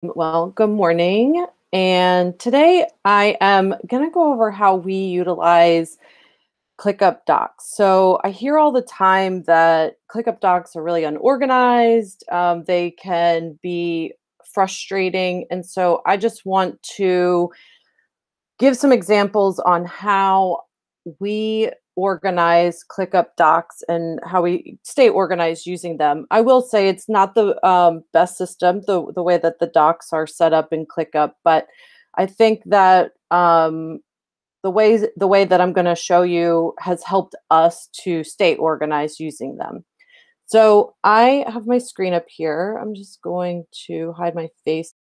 Well, good morning. And today I am going to go over how we utilize ClickUp Docs. So I hear all the time that ClickUp Docs are really unorganized, they can be frustrating. And so I just want to give some examples on how we organize ClickUp Docs and how we stay organized using them. I will say it's not the best system, the way that the docs are set up in ClickUp, but I think that the way that I'm going to show you has helped us to stay organized using them. So I have my screen up here. I'm just going to hide my face.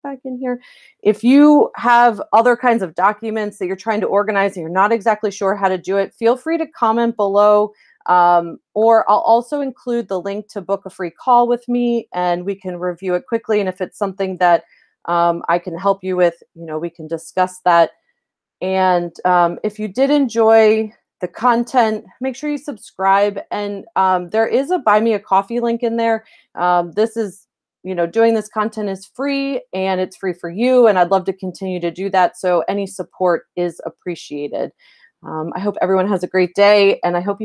back in here. If you have other kinds of documents that you're trying to organize and you're not exactly sure how to do it, feel free to comment below. Or I'll also include the link to book a free call with me and we can review it quickly. And if it's something that I can help you with, we can discuss that. And if you did enjoy the content, make sure you subscribe. And there is a Buy Me a Coffee link in there. This is, doing this content is free and it's free for you. And I'd love to continue to do that. So any support is appreciated. I hope everyone has a great day and I hope you